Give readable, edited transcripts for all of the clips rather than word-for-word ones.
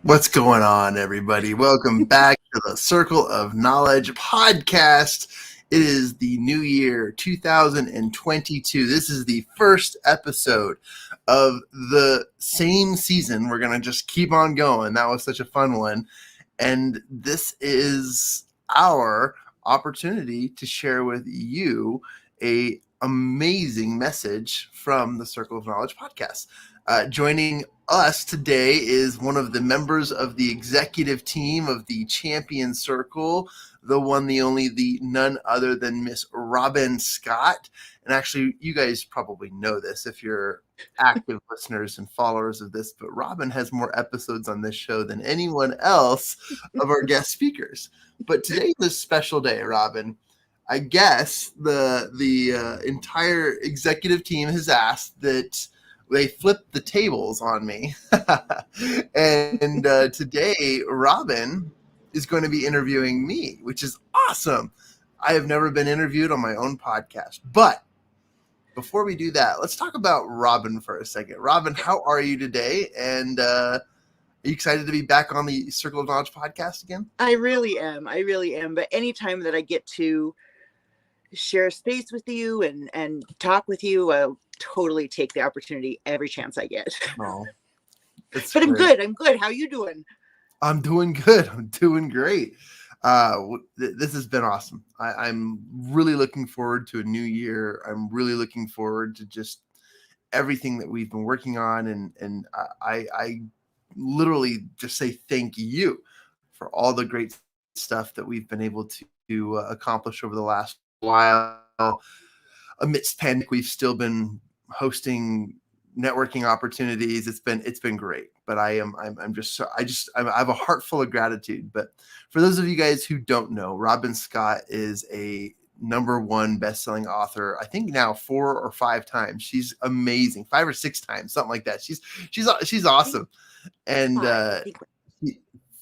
What's going on, everybody? Welcome back to the Circle of Knowledge podcast. It is the new year 2022. This is the first episode of the same season. We're going to just keep on going. That was such a fun one. And this is our opportunity to share with you a amazing message from the Circle of Knowledge podcast. Joining us today is one of the members of the executive team of the Champion Circle, the one, the only, the none other than Miss Robyn Scott. And actually, you guys probably know this if you're active listeners and followers of this, but Robyn has more episodes on this show than anyone else of our guest speakers. But today is a special day, Robyn. I guess the entire executive team has asked that they flipped the tables on me. And today, Robyn is going to be interviewing me, which is awesome. I have never been interviewed on my own podcast. But before we do that, let's talk about Robyn for a second. Robyn, how are you today? And are you excited to be back on the Circle of Knowledge podcast again? I really am. But anytime that I get to share space with you and talk with you, I'll totally take the opportunity every chance I get. Oh, but great. I'm good. How are you doing? I'm doing good. I'm doing great. This has been awesome. I'm really looking forward to a new year. I'm really looking forward to just everything that we've been working on. And I literally just say thank you for all the great stuff that we've been able to accomplish over the last while. Amidst pandemic, we've still been hosting networking opportunities. It's been great, but I have a heart full of gratitude. But for those of you guys who don't know, Robyn Scott is a #1 best-selling author. I think now 4 or 5 times. She's amazing. 5 or 6 times, something like that. She's awesome. And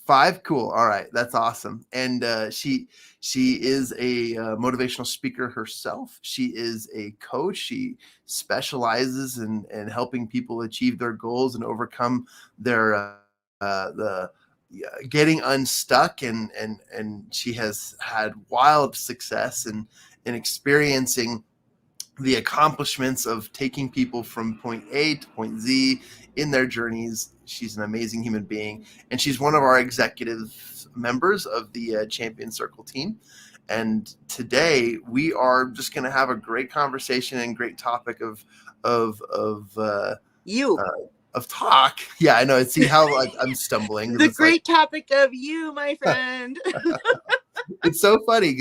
5, cool. All right, that's awesome. And she is a motivational speaker herself. She is a coach. She specializes in helping people achieve their goals and overcome their getting unstuck. And she has had wild success in experiencing the accomplishments of taking people from point A to point Z in their journeys. She's an amazing human being, and she's one of our executive members of the Champion Circle team. And today we are just going to have a great conversation and great topic of talk. Yeah, I know. See how I'm stumbling. The great topic of you, my friend. It's so funny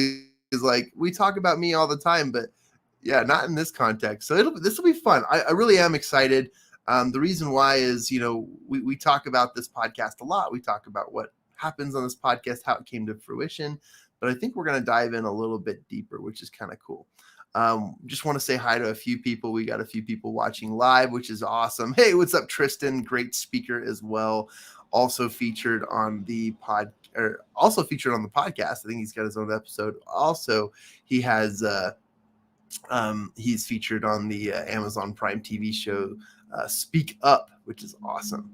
because we talk about me all the time, but yeah, not in this context. So this will be fun. I really am excited. The reason why is, we talk about this podcast a lot. We talk about what happens on this podcast, how it came to fruition. But I think we're going to dive in a little bit deeper, which is kind of cool. Just want to say hi to a few people. We got a few people watching live, which is awesome. Hey, what's up, Tristan? Great speaker as well. Also featured on the podcast. I think he's got his own episode. Also, he has he's featured on the Amazon Prime TV show Speak Up, which is awesome.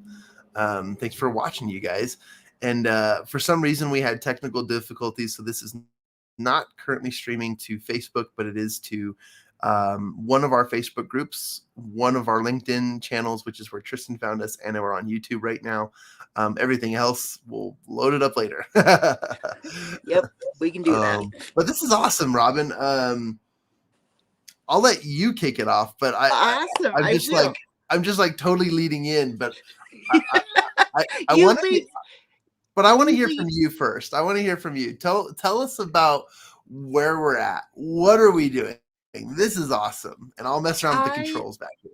Thanks for watching, you guys. And for some reason, we had technical difficulties, so this is not currently streaming to Facebook, but it is to one of our Facebook groups, one of our LinkedIn channels, which is where Tristan found us, and we're on YouTube right now. Everything else, we'll load it up later. Yep, we can do that. But this is awesome, Robyn. I'll let you kick it off, but I'm just totally leading in, but I want to hear from you first. I want to hear from you. Tell us about where we're at. What are we doing? This is awesome. And I'll mess around with the controls back here.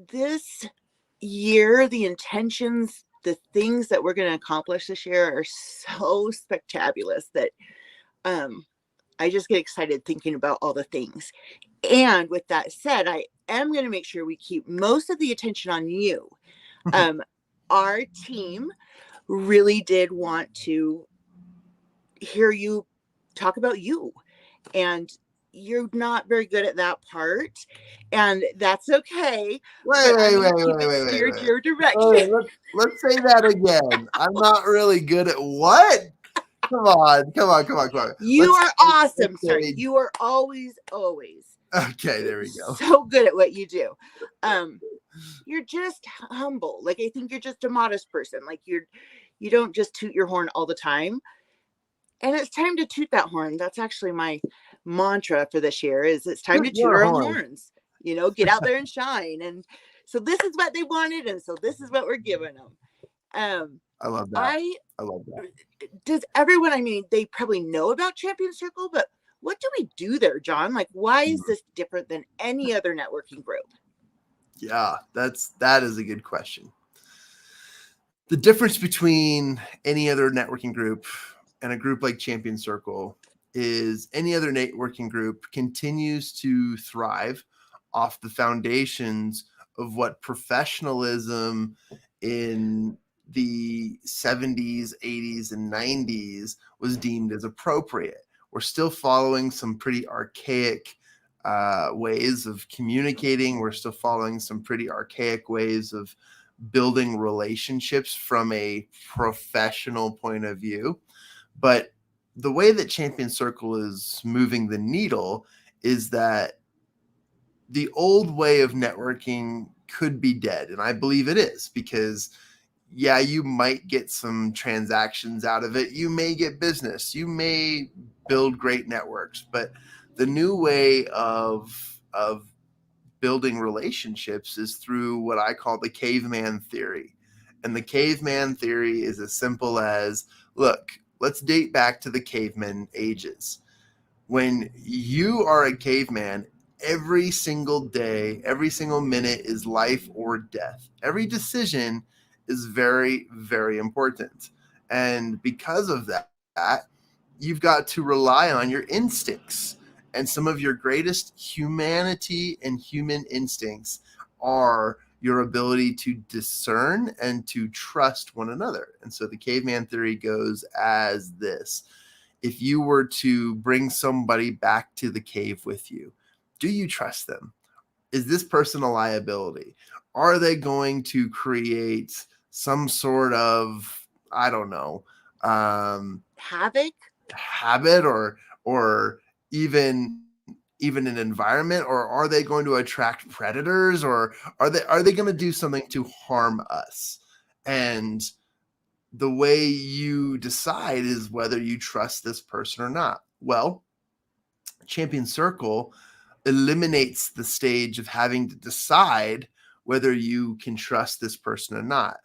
This year, the intentions, the things that we're going to accomplish this year are so spectacular that I just get excited thinking about all the things. And with that said, I am going to make sure we keep most of the attention on you. Our team really did want to hear you talk about you. And you're not very good at that part, and that's okay, Wait, but I'm wait, going wait, to keep wait, it wait, wait, steered wait. your direction. Oh, let's say that again. I'm not really good at what? Come on, come on, come on, come on. You Let's are let's awesome, sir. say You are always okay. There we go. so good at what you do. Um, you're just humble. Like, I think you're just a modest person. Like, you don't just toot your horn all the time. And it's time to toot that horn. That's actually my mantra for this year is it's time to Toot toot your our own horn. horns. Get out there and shine. And so this is what they wanted, and so this is what we're giving them. I love that. I I love that. Does everyone, I mean, they probably know about Champion Circle, but what do we do there, Jon? Like, why is this different than any other networking group? Yeah, that is a good question. The difference between any other networking group and a group like Champion Circle is any other networking group continues to thrive off the foundations of what professionalism in the 70s, 80s, and 90s was deemed as appropriate. We're still following some pretty archaic ways of communicating. We're still following some pretty archaic ways of building relationships from a professional point of view. But the way that Champion Circle is moving the needle is that the old way of networking could be dead. And I believe it is because, yeah, you might get some transactions out of it. You may get business. You may build great networks. But the new way of building relationships is through what I call the caveman theory. And the caveman theory is as simple as, look, let's date back to the caveman ages. When you are a caveman, every single day, every single minute is life or death. Every decision is very, very important. And because of that, you've got to rely on your instincts. And some of your greatest humanity and human instincts are your ability to discern and to trust one another. And so the caveman theory goes as this: if you were to bring somebody back to the cave with you, do you trust them? Is this person a liability? Are they going to create some sort of, I don't know, Havoc? habit or even an environment, or are they going to attract predators, or are they going to do something to harm us? And the way you decide is whether you trust this person or not. Well, Champion Circle eliminates the stage of having to decide whether you can trust this person or not.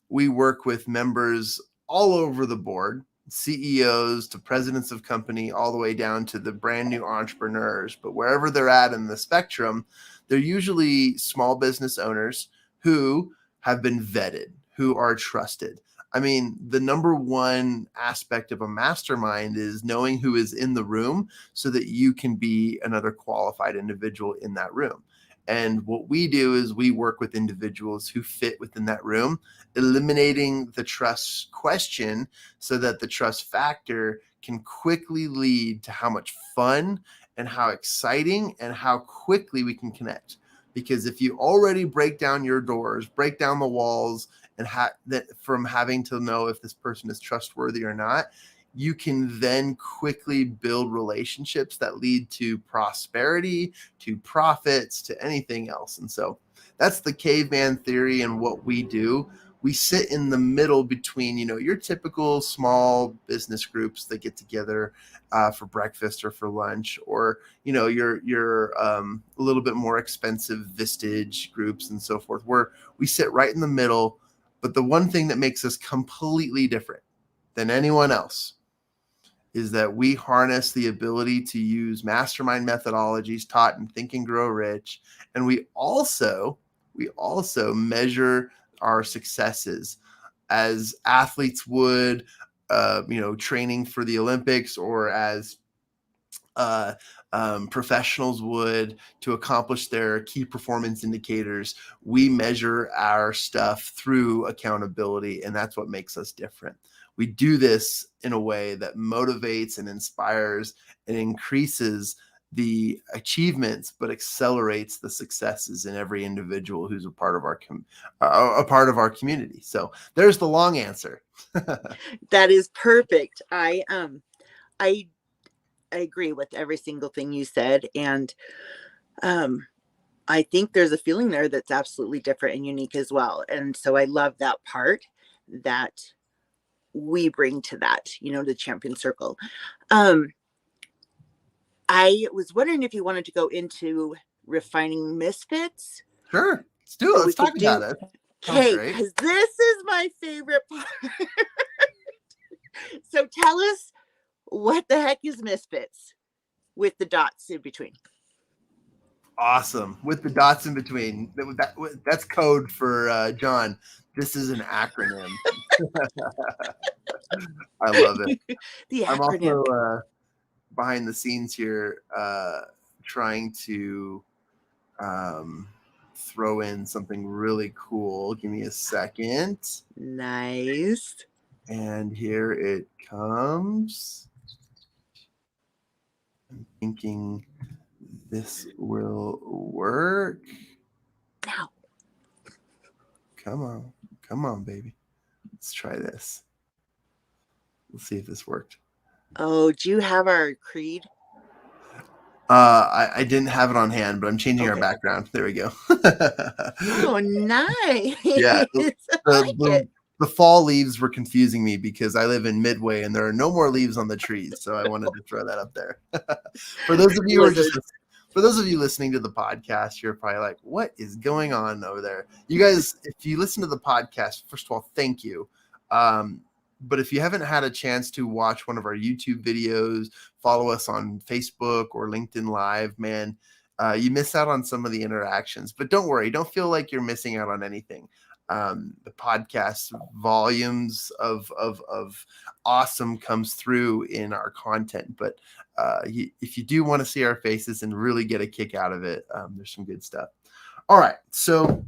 We work with members all over the board, CEOs to presidents of company, all the way down to the brand new entrepreneurs. But wherever they're at in the spectrum, they're usually small business owners who have been vetted, who are trusted. I mean, the number one aspect of a mastermind is knowing who is in the room so that you can be another qualified individual in that room. And what we do is we work with individuals who fit within that room, eliminating the trust question so that the trust factor can quickly lead to how much fun and how exciting and how quickly we can connect. Because if you already break down your doors, break down the walls, and that from having to know if this person is trustworthy or not, you can then quickly build relationships that lead to prosperity, to profits, to anything else. And so that's the caveman theory and what we do. We sit in the middle between, your typical small business groups that get together for breakfast or for lunch, or, your a little bit more expensive Vistage groups and so forth, where we sit right in the middle. But the one thing that makes us completely different than anyone else is that we harness the ability to use mastermind methodologies taught in Think and Grow Rich. And we also measure our successes as athletes would, training for the Olympics, or as professionals would to accomplish their key performance indicators. We measure our stuff through accountability, and that's what makes us different. We do this in a way that motivates and inspires and increases the achievements, but accelerates the successes in every individual who's a part of our community. So there's the long answer. That is perfect. I agree with every single thing you said, and I think there's a feeling there that's absolutely different and unique as well. And so I love that part that we bring to that, the champion circle. I was wondering if you wanted to go into refining misfits. Sure. Let's do it. So we Let's talk could about do, it. Sounds okay, great. because this is my favorite part. So tell us, what the heck is misfits with the dots in between? Awesome. With the dots in between. That's code for John. This is an acronym. I love it. The I'm acronym. also behind the scenes here trying to throw in something really cool. Give me a second. Nice. And here it comes. I'm thinking this will work. Now. Come on, baby. Let's try this. Let's see if this worked. Oh, do you have our creed? I didn't have it on hand, but I'm changing our Okay. background. There we go. Oh, nice. Yeah, I like it. the fall leaves were confusing me because I live in Midway and there are no more leaves on the trees. So I wanted to throw that up there. For those of you who are just for those of you listening to the podcast, you're probably like, what is going on over there? You guys, if you listen to the podcast, first of all, thank you. But if you haven't had a chance to watch one of our YouTube videos, follow us on Facebook or LinkedIn Live, man, you miss out on some of the interactions. But don't worry, don't feel like you're missing out on anything. The podcast volumes of awesome comes through in our content, but if you do want to see our faces and really get a kick out of it, there's some good stuff. All right, so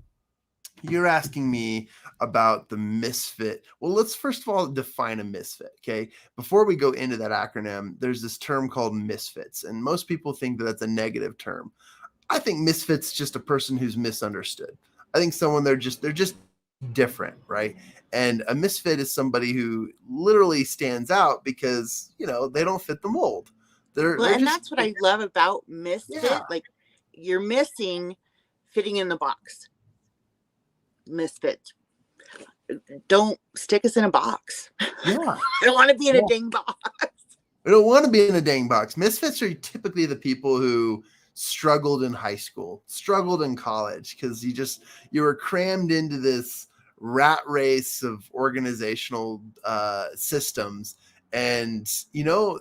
you're asking me about the misfit. Well, let's first of all define a misfit, okay? Before we go into that acronym, there's this term called misfits, and most people think that that's a negative term. I think misfit's just a person who's misunderstood. I think they're just different, right? And a misfit is somebody who literally stands out because, they don't fit the mold. They're That's what I love about misfit. Yeah. Like, you're missing fitting in the box. Misfit. Don't stick us in a box. Yeah. I don't want to be in a dang box. I don't want to be in a dang box. Misfits are typically the people who struggled in high school, struggled in college, because you were crammed into this rat race of organizational systems. And,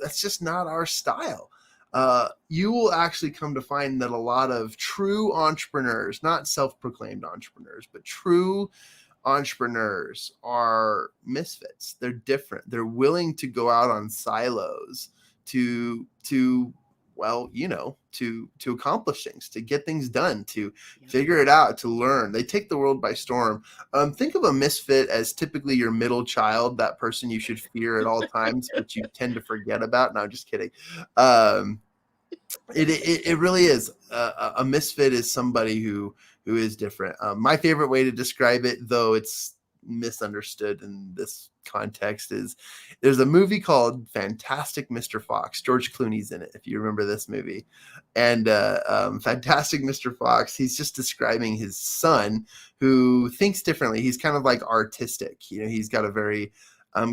that's just not our style. You will actually come to find that a lot of true entrepreneurs, not self-proclaimed entrepreneurs, but true entrepreneurs are misfits. They're different. They're willing to go out on silos to accomplish things, to get things done, to figure it out, to learn. They take the world by storm. Think of a misfit as typically your middle child, that person you should fear at all times, but you tend to forget about. No, I'm just kidding. It really is. A misfit is somebody who is different. My favorite way to describe it, though it's misunderstood in this context, is there's a movie called Fantastic Mr. Fox. George Clooney's in it, if you remember this movie. And Fantastic Mr. Fox, he's just describing his son who thinks differently. He's kind of like artistic. He's got a very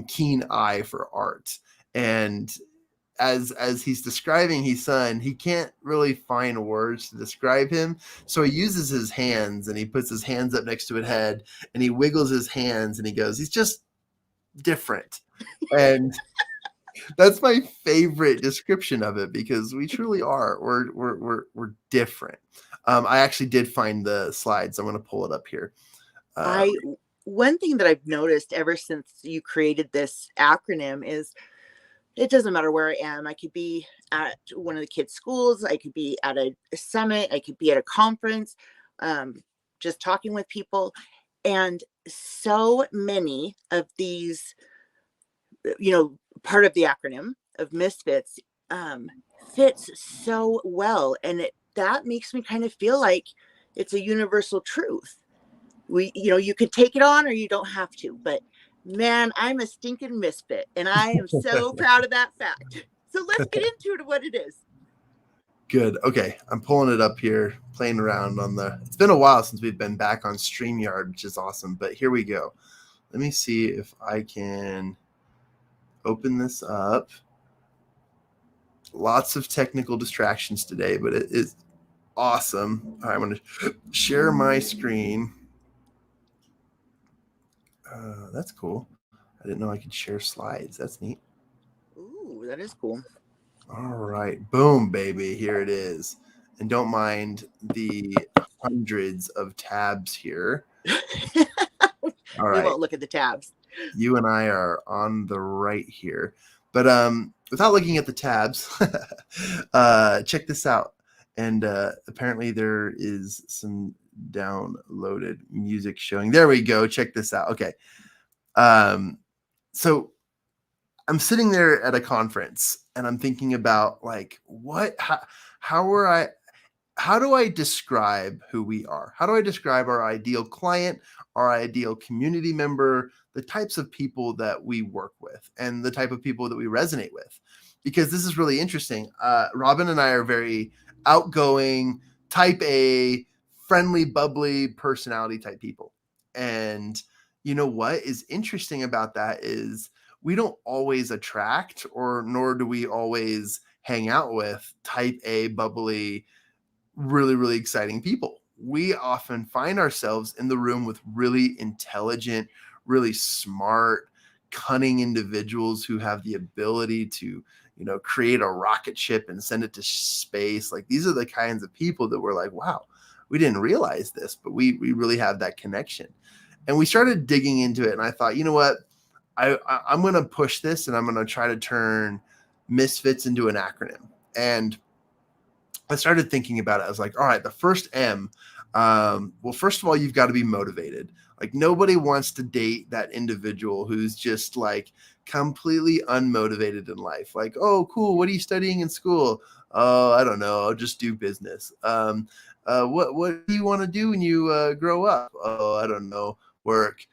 keen eye for art. And as he's describing his son, he can't really find words to describe him. So he uses his hands, and he puts his hands up next to his head, and he wiggles his hands, and he goes, he's just different. And that's my favorite description of it, because we truly are. We're different. I actually did find the slides. I'm going to pull it up here. One thing that I've noticed ever since you created this acronym is, it doesn't matter where I am. I could be at one of the kids' schools. I could be at a summit. I could be at a conference, just talking with people. And so many of these, part of the acronym of misfits, fits so well. And that makes me kind of feel like it's a universal truth. You could take it on or you don't have to, but man, I'm a stinking misfit and I am so proud of that fact. So let's get into what it is. Good. Okay. I'm pulling it up here, playing around it's been a while since we've been back on StreamYard, which is awesome, but here we go. Let me see if I can open this up. Lots of technical distractions today, but it is awesome. All right, I'm going to share my screen. That's cool. I didn't know I could share slides. That's neat. Ooh, that is cool. All right. Boom, baby. Here it is. And don't mind the hundreds of tabs here. All right. We won't look at the tabs. You and I are on the right here. But without looking at the tabs, check this out. And apparently there is some downloaded music showing. There we go. Check this out. Okay. So I'm sitting there at a conference and I'm thinking about like, how do I describe who we are? How do I describe our ideal client, our ideal community member, the types of people that we work with and the type of people that we resonate with? Because this is really interesting. Robyn and I are very outgoing, type A, friendly, bubbly personality type people. And you know what is interesting about that is we don't always attract nor do we always hang out with type A, bubbly, really, really exciting people. We often find ourselves in the room with really intelligent, really smart, cunning individuals who have the ability to, create a rocket ship and send it to space. Like these are the kinds of people that we're like, wow, we didn't realize this, but we really have that connection. And we started digging into it. And I thought, you know what? I'm going to push this and I'm going to try to turn misfits into an acronym. And I started thinking about it. I was like, all right, the first M. Well, first of all, you've got to be motivated. Like nobody wants to date that individual who's just like completely unmotivated in life. Like, oh, cool. What are you studying in school? Oh, I don't know. I'll just do business. What do you want to do when you grow up? Oh, I don't know. Work.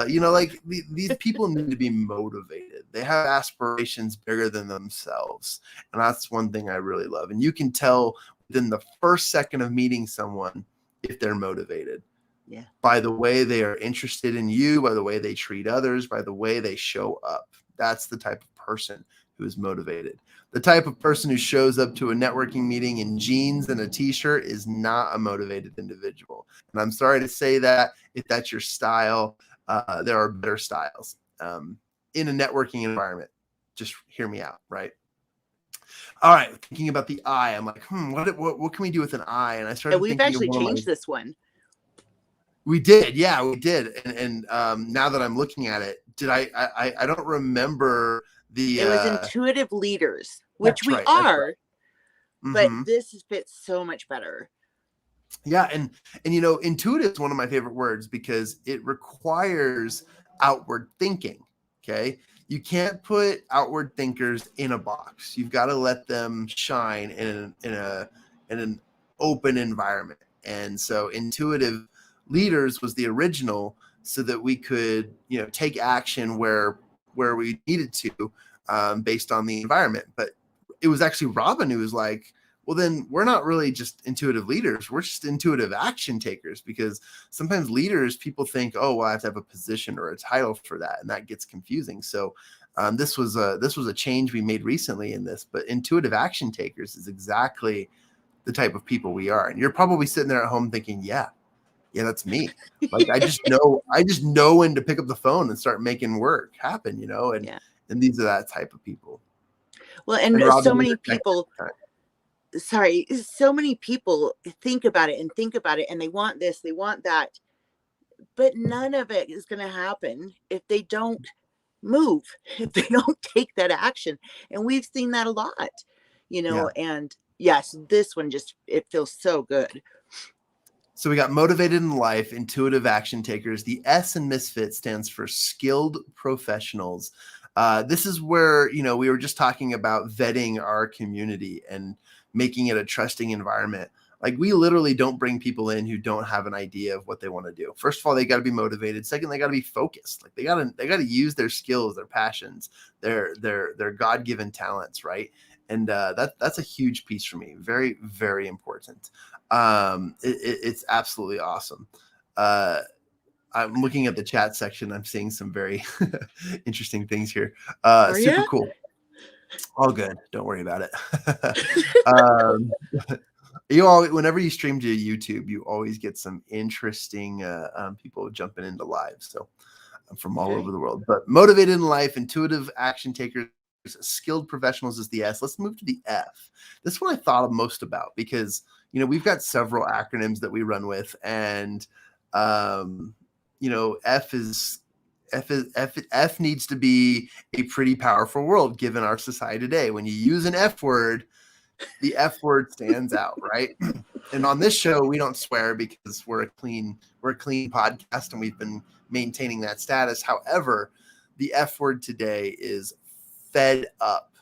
These people need to be motivated. They have aspirations bigger than themselves. And that's one thing I really love. And you can tell within the first second of meeting someone if they're motivated. Yeah. By the way they are interested in you, by the way they treat others, by the way they show up. That's the type of person who is motivated. The type of person who shows up to a networking meeting in jeans and a t-shirt is not a motivated individual. And I'm sorry to say that if that's your style, there are better styles in a networking environment. Just hear me out, right? All right, thinking about the I, I'm like, what can we do with an I? And I started. And we've actually changed this one. We did, yeah, we did. And now that I'm looking at it, I don't remember the. It was intuitive leaders, which we right, are, right. But this fits so much better. Yeah, and intuitive is one of my favorite words because it requires outward thinking. Okay, you can't put outward thinkers in a box. You've got to let them shine in an open environment. And so, intuitive leaders was the original, so that we could take action where we needed to, based on the environment. But it was actually Robyn who was like, well, then we're not really just intuitive leaders. We're just intuitive action takers, because sometimes leaders, people think, oh, well, I have to have a position or a title for that. And that gets confusing. So this was a change we made recently in this, but intuitive action takers is exactly the type of people we are. And you're probably sitting there at home thinking, yeah, that's me. Like, I just know when to pick up the phone and start making work happen, and these are that type of people. Well, and Robyn, so many people, so many people think about it and they want this, they want that, but none of it is going to happen if they don't move, if they don't take that action. And we've seen that a lot, and yes, this one it feels so good. So we got motivated in life, intuitive action takers. The S in Misfit stands for skilled professionals. This is where, we were just talking about vetting our community and making it a trusting environment. Like, we literally don't bring people in who don't have an idea of what they want to do. First of all, they got to be motivated. Second, they got to be focused. Like, they got to use their skills, their passions, their God-given talents, right? And that's a huge piece for me. Very, very important. It's absolutely awesome. I'm looking at the chat section. I'm seeing some very interesting things here. Super cool. All good. Don't worry about it. Whenever you stream to YouTube, you always get some interesting people jumping into live. So from all over the world. But motivated in life, intuitive action takers, skilled professionals is the S. Let's move to the F. This one I thought most about because, we've got several acronyms that we run with, and F needs to be a pretty powerful word given our society today. When you use an F word, the F word stands out, right? And on this show, we don't swear because we're a clean podcast, and we've been maintaining that status. However, the F word today is fed up.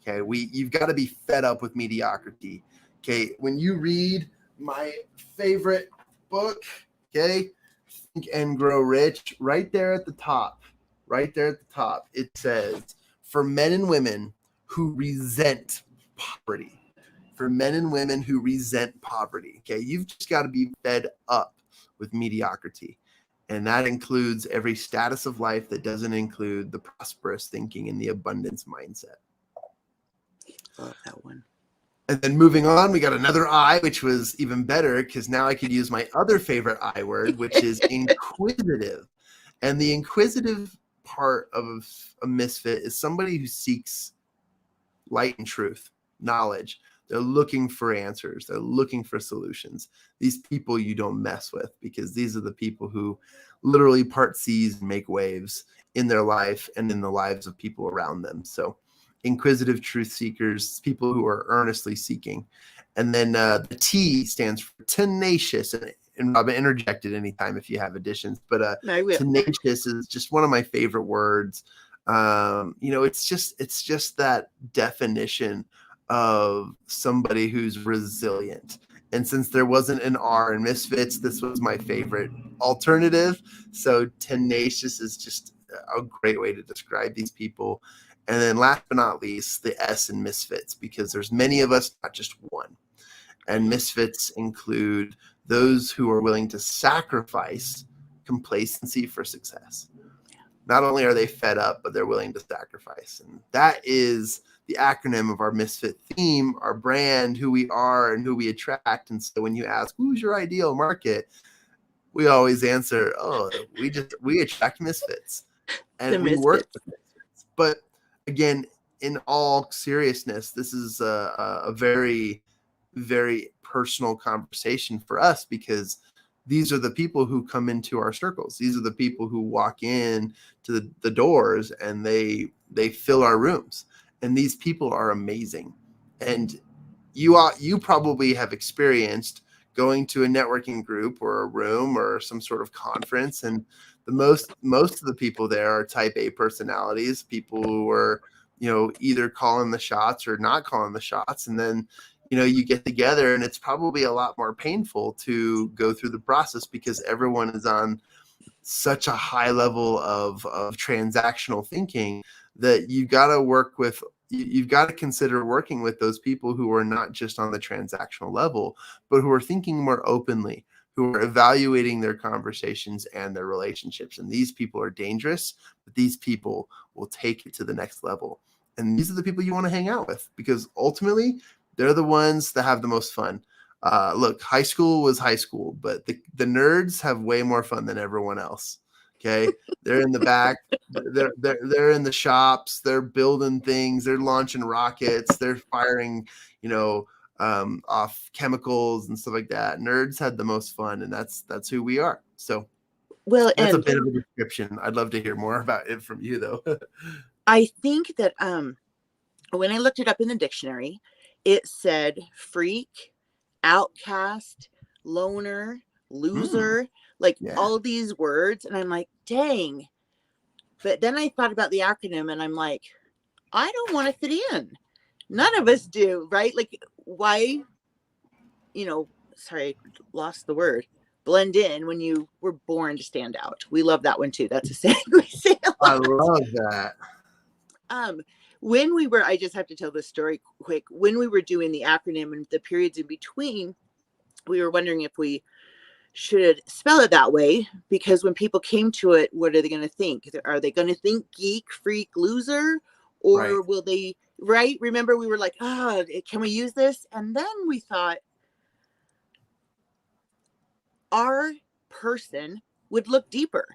Okay, you've got to be fed up with mediocrity. Okay, when you read my favorite book, okay, Think and Grow Rich, right there at the top, it says, for men and women who resent poverty. Okay, you've just got to be fed up with mediocrity. And that includes every status of life that doesn't include the prosperous thinking and the abundance mindset. Love that one. And then moving on, we got another I, which was even better because now I could use my other favorite I word, which is inquisitive. And the inquisitive part of a misfit is somebody who seeks light and truth, knowledge. They're looking for answers. They're looking for solutions. These people you don't mess with, because these are the people who literally part seas and make waves in their life and in the lives of people around them. So inquisitive truth seekers, people who are earnestly seeking. And then the T stands for tenacious. And Robyn, interject at any time if you have additions. But tenacious is just one of my favorite words. It's just that definition of somebody who's resilient. And since there wasn't an R in Misfits, this was my favorite alternative. So tenacious is just a great way to describe these people. And then last but not least, the S in Misfits, because there's many of us, not just one. And Misfits include those who are willing to sacrifice complacency for success. Not only are they fed up, but they're willing to sacrifice. And that is the acronym of our Misfit theme, our brand, who we are and who we attract. And so when you ask, who's your ideal market? We always answer, we attract misfits. And we work with misfits. But again, in all seriousness, this is a very, very personal conversation for us, because these are the people who come into our circles. These are the people who walk in to the doors and they fill our rooms. And these people are amazing. And you probably have experienced going to a networking group or a room or some sort of conference, and most of the people there are type A personalities, people who are, either calling the shots or not calling the shots. And then, you get together and it's probably a lot more painful to go through the process because everyone is on such a high level of transactional thinking that you've got to consider working with those people who are not just on the transactional level, but who are thinking more openly, who are evaluating their conversations and their relationships. And these people are dangerous, but these people will take it to the next level. And these are the people you want to hang out with, because ultimately they're the ones that have the most fun. Look, high school was high school, but the nerds have way more fun than everyone else. Okay. They're in the back. They're in the shops. They're building things. They're launching rockets. They're firing, off chemicals and stuff like that. Nerds had the most fun, and that's who we are. So, well, that's a bit of a description. I'd love to hear more about it from you, though. I think that when I looked it up in the dictionary, it said freak, outcast, loner, loser, all these words. And I'm like, dang, But then I thought about the acronym and I'm like, I don't want to fit in. None of us do, right? Like, why, sorry, lost the word, blend in when you were born to stand out. We love that one too. That's a saying we say a I lot. love that. When we were, I just have to tell this story quick. When we were doing the acronym and the periods in between, we were wondering if we should spell it that way, because when people came to it, what are they going to think? Are they going to think geek, freak, loser? Or Right. will they, right? Remember, we were like, can we use this? And then we thought our person would look deeper.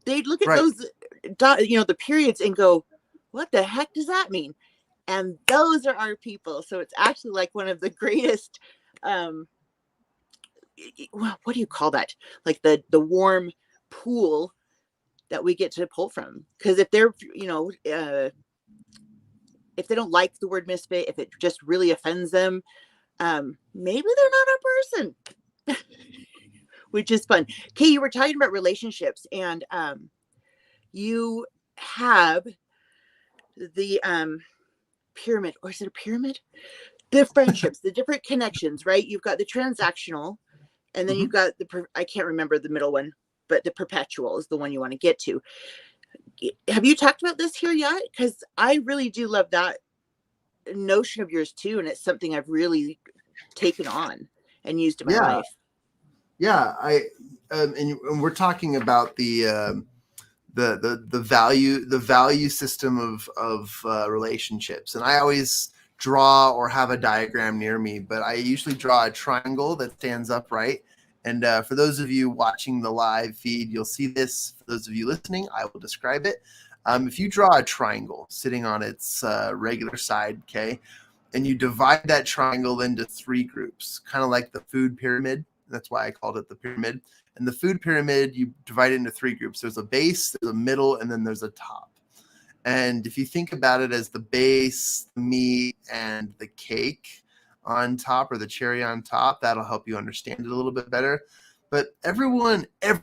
They'd look at Right. those, the periods and go, what the heck does that mean? And those are our people. So it's actually like one of the greatest, what do you call that? Like the warm pool that we get to pull from. Because if they're, if they don't like the word misfit, if it just really offends them, maybe they're not our person. Which is fun. Okay, you were talking about relationships, and you have the pyramid, or is it a pyramid? The friendships, the different connections, right? You've got the transactional, and then you've got I can't remember the middle one, but the perpetual is the one you want to get to. Have you talked about this here yet? Because I really do love that notion of yours too, and it's something I've really taken on and used in my life. Yeah, and we're talking about the value system of relationships, and I always draw or have a diagram near me, but I usually draw a triangle that stands upright. And for those of you watching the live feed, you'll see this. For those of you listening, I will describe it. If you draw a triangle sitting on its regular side, okay, and you divide that triangle into three groups, kind of like the food pyramid. That's why I called it the pyramid. And the food pyramid, you divide it into three groups. There's a base, there's a middle, and then there's a top. And if you think about it as the base, the meat, and the cake on top, or the cherry on top, that'll help you understand it a little bit better. But everyone, I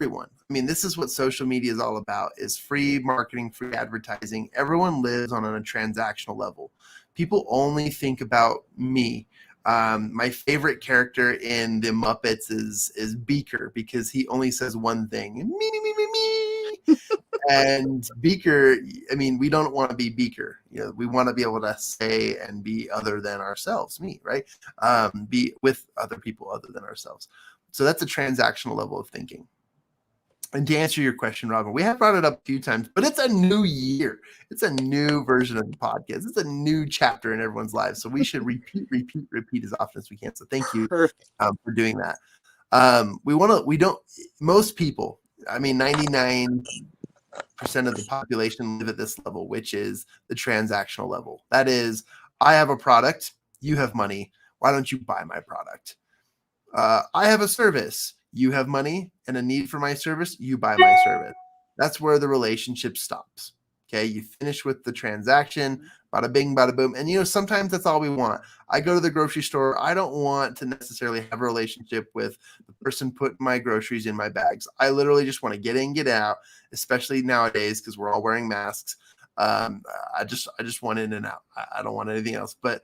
mean, this is what social media is all about, is free marketing, free advertising. Everyone lives on a transactional level. People only think about me. My favorite character in the Muppets is Beaker, because he only says one thing, me. And Beaker, I mean, we don't want to be Beaker. We want to be able to say and be other than ourselves, me, right? Be with other people other than ourselves. So that's a transactional level of thinking. And to answer your question, Robyn, we have brought it up a few times, but it's a new year. It's a new version of the podcast. It's a new chapter in everyone's lives. So we should repeat as often as we can. So thank you for doing that. Most people, I mean, 99% of the population live at this level, which is the transactional level. That is, I have a product, you have money. Why don't you buy my product? I have a service. You have money and a need for my service. You buy my service. That's where the relationship stops. Okay. You finish with the transaction, bada bing, bada boom. And, sometimes that's all we want. I go to the grocery store. I don't want to necessarily have a relationship with the person putting my groceries in my bags. I literally just want to get in, get out, especially nowadays, because we're all wearing masks. I just want in and out. I don't want anything else. But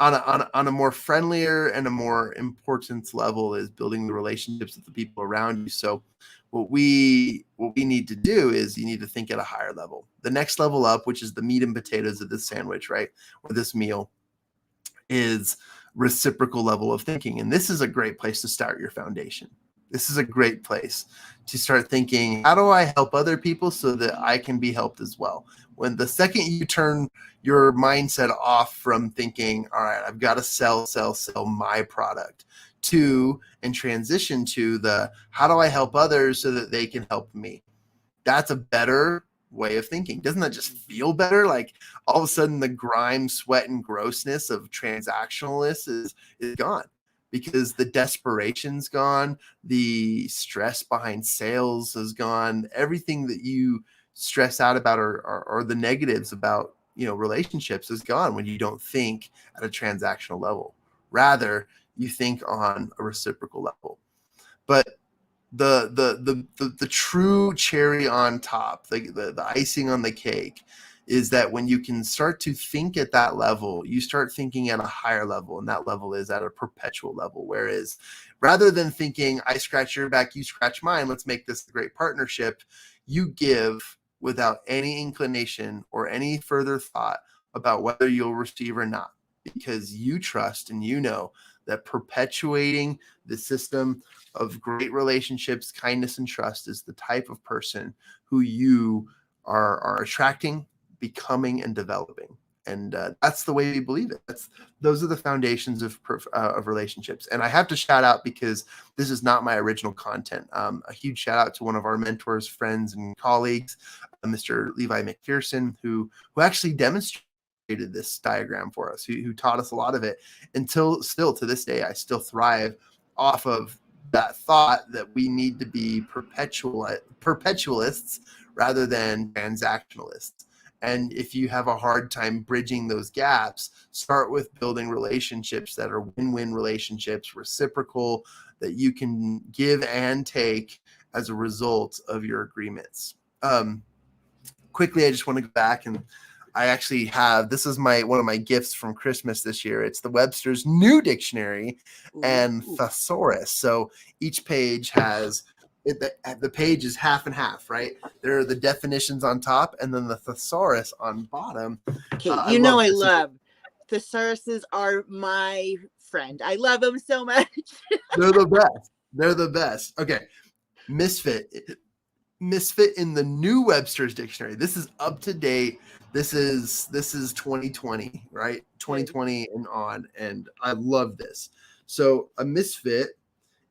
on a more friendlier and a more important level is building the relationships with the people around you. So what we need to do is you need to think at a higher level. The next level up, which is the meat and potatoes of this sandwich, right, or this meal, is reciprocal level of thinking. And this is a great place to start your foundation. This is a great place to start thinking, how do I help other people so that I can be helped as well? When the second you turn your mindset off from thinking, all right, I've got to sell my product, and transition to the, how do I help others so that they can help me? That's a better way of thinking. Doesn't that just feel better? Like all of a sudden the grime, sweat, and grossness of transactionalness is gone, because the desperation's gone, the stress behind sales is gone, everything that you stress out about or the negatives about relationships is gone when you don't think at a transactional level. Rather, you think on a reciprocal level. But the true cherry on top, the icing on the cake, is that when you can start to think at that level, you start thinking at a higher level, and that level is at a perpetual level. Whereas rather than thinking, I scratch your back, you scratch mine, let's make this a great partnership, you give without any inclination or any further thought about whether you'll receive or not, because you trust and you know that perpetuating the system of great relationships, kindness, and trust is the type of person who you are attracting, becoming, and developing. And that's the way we believe it. Those are the foundations of relationships. And I have to shout out, because this is not my original content. A huge shout out to one of our mentors, friends, and colleagues, Mr. Levi McPherson, who actually demonstrated this diagram for us, who taught us a lot of it. Until still to this day, I still thrive off of that thought that we need to be perpetualists rather than transactionalists. And if you have a hard time bridging those gaps, start with building relationships that are win-win relationships, reciprocal, that you can give and take as a result of your agreements. Quickly, I just want to go back, and I actually have, this is one of my gifts from Christmas this year. It's the Webster's New Dictionary and thesaurus. So each page has, the page is half and half, right? There are the definitions on top, and then the thesaurus on bottom. Okay, I love thesauruses. Are my friend. I love them so much. They're the best. They're the best. Okay, misfit in the new Webster's Dictionary. This is up to date. This is 2020, right? 2020 and on, and I love this. So a misfit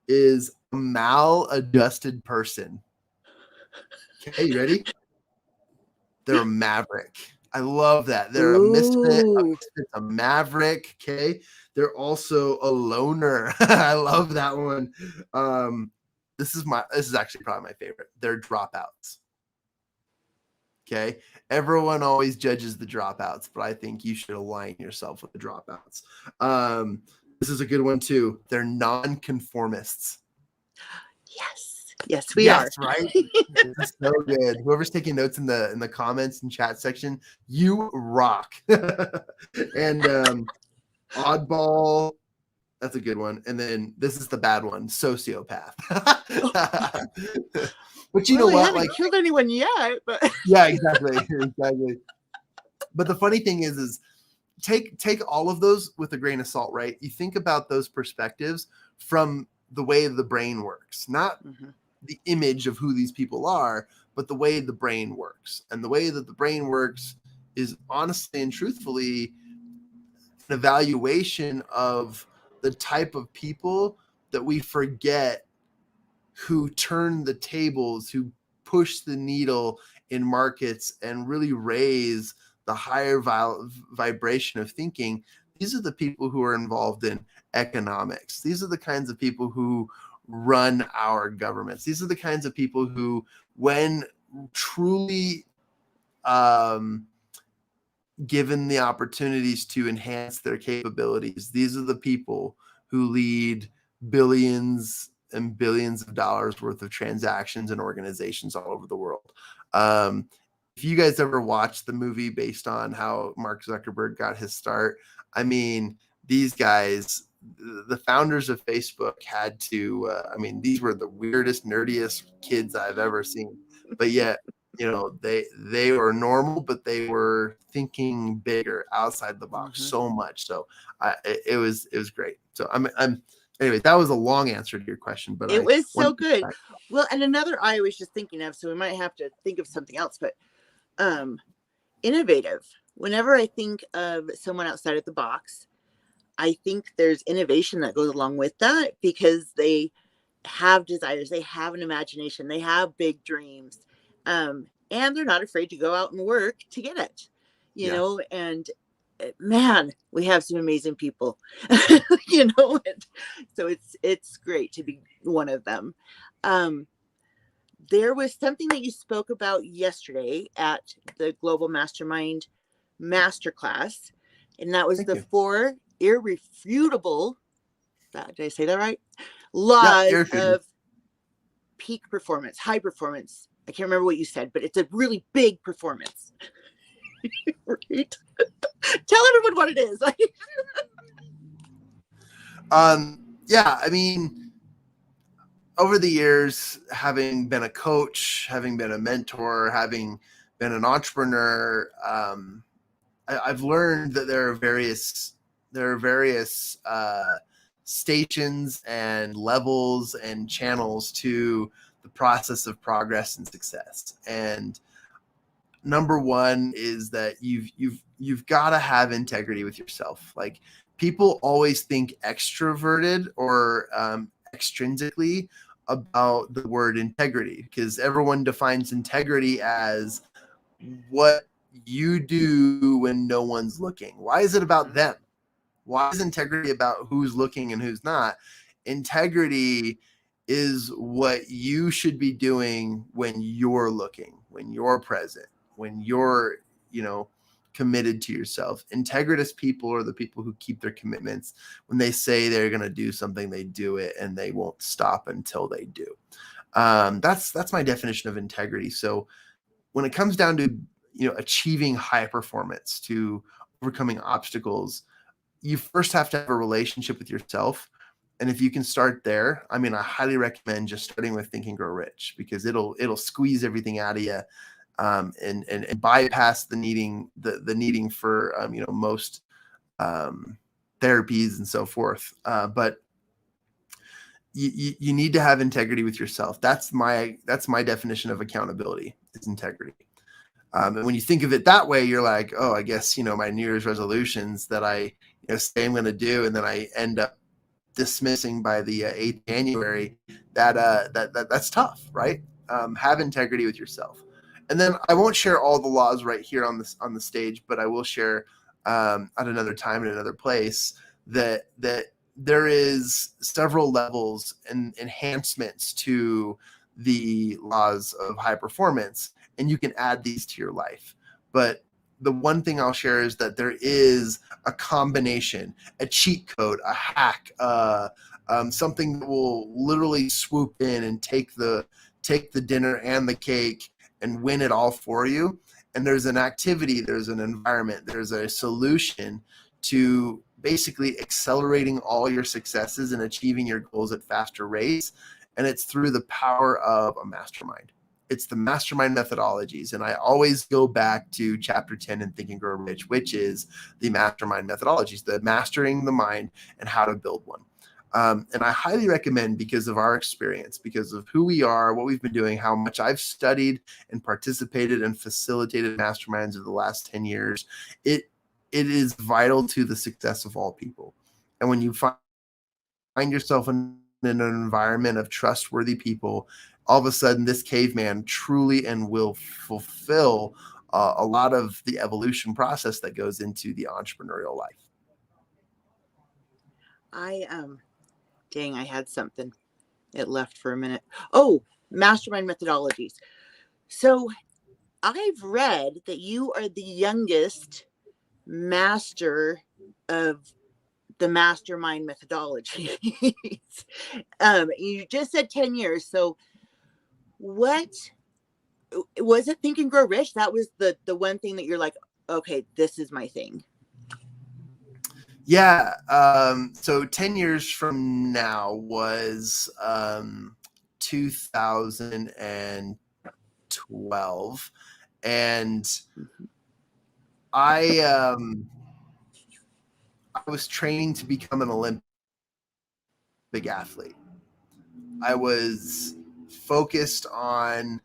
is a maladjusted person. Okay, you ready? They're a maverick. I love that. They're a misfit, a maverick. Okay, they're also a loner. I love that one. This is actually probably my favorite. They're dropouts. Okay. Everyone always judges the dropouts, but I think you should align yourself with the dropouts. This is a good one too. They're nonconformists. Yes, we are. Right? This is so good. Whoever's taking notes in the comments and chat section, you rock. And oddball, that's a good one. And then this is the bad one, sociopath. But you know what? I haven't killed anyone yet. But yeah, exactly. But the funny thing is take all of those with a grain of salt, right? You think about those perspectives from the way the brain works, not the image of who these people are, but the way the brain works. And the way that the brain works is honestly and truthfully an evaluation of the type of people that we forget, who turn the tables, who push the needle in markets and really raise the higher vibration of thinking. These are the people who are involved in economics. These are the kinds of people who run our governments. These are the kinds of people who, when truly given the opportunities to enhance their capabilities, these are the people who lead billions and billions of dollars worth of transactions and organizations all over the world. If you guys ever watched the movie based on how Mark Zuckerberg got his start, I mean, these guys, the founders of Facebook, had to, these were the weirdest, nerdiest kids I've ever seen. But yet, they were normal, but they were thinking bigger, outside the box, so much. So it was great. So anyway, that was a long answer to your question, but it was so good. Well, and another I was just thinking of, so we might have to think of something else, but innovative. Whenever I think of someone outside of the box, I think there's innovation that goes along with that, because they have desires, they have an imagination, they have big dreams, and they're not afraid to go out and work to get it, you know, and man, we have some amazing people, and so it's great to be one of them. There was something that you spoke about yesterday at the Global Mastermind Masterclass, and that was the 4 irrefutable, did I say that right? Laws of peak performance, high performance. I can't remember what you said, but it's a really big performance. Right? Tell everyone what it is. Yeah, I mean, over the years, having been a coach, having been a mentor, having been an entrepreneur, I've learned that there are various stations and levels and channels to the process of progress and success. And number one is that you've got to have integrity with yourself. Like, people always think extroverted or extrinsically about the word integrity, because everyone defines integrity as what you do when no one's looking. Why is it about them? Why is integrity about who's looking and who's not? Integrity is what you should be doing when you're looking, when you're present, when you're, committed to yourself. Integritous people are the people who keep their commitments. When they say they're going to do something, they do it, and they won't stop until they do. That's my definition of integrity. So when it comes down to, achieving high performance, to overcoming obstacles, you first have to have a relationship with yourself. And if you can start there, I mean, I highly recommend just starting with Think and Grow Rich, because it'll squeeze everything out of you, and bypass the needing for most therapies and so forth. But you need to have integrity with yourself. That's my definition of accountability, is integrity. And when you think of it that way, you're like, oh, I guess, my New Year's resolutions that I say I'm going to do, and then I end up dismissing by the 8th January, that's tough, right? Have integrity with yourself. And then I won't share all the laws right here on the stage, but I will share at another time in another place that there is several levels and enhancements to the laws of high performance, and you can add these to your life. But the one thing I'll share is that there is a combination, a cheat code, a hack, something that will literally swoop in and take the dinner and the cake and win it all for you. And there's an activity, there's an environment, there's a solution to basically accelerating all your successes and achieving your goals at faster rates. And it's through the power of a mastermind. It's the mastermind methodologies. And I always go back to chapter 10 in Think and Grow Rich, which is the mastermind methodologies, the mastering the mind and how to build one. And I highly recommend, because of our experience, because of who we are, what we've been doing, how much I've studied and participated and facilitated masterminds over the last 10 years, it is vital to the success of all people. And when you find yourself in an environment of trustworthy people, all of a sudden this caveman truly and will fulfill a lot of the evolution process that goes into the entrepreneurial life. Dang, I had something. It left for a minute. Oh, mastermind methodologies. So I've read that you are the youngest master of the mastermind methodology. You just said 10 years. So what was it? Think and Grow Rich? That was the one thing that you're like, okay, this is my thing. Yeah. So 10 years from now was 2012. And I was training to become an Olympic athlete. I was focused on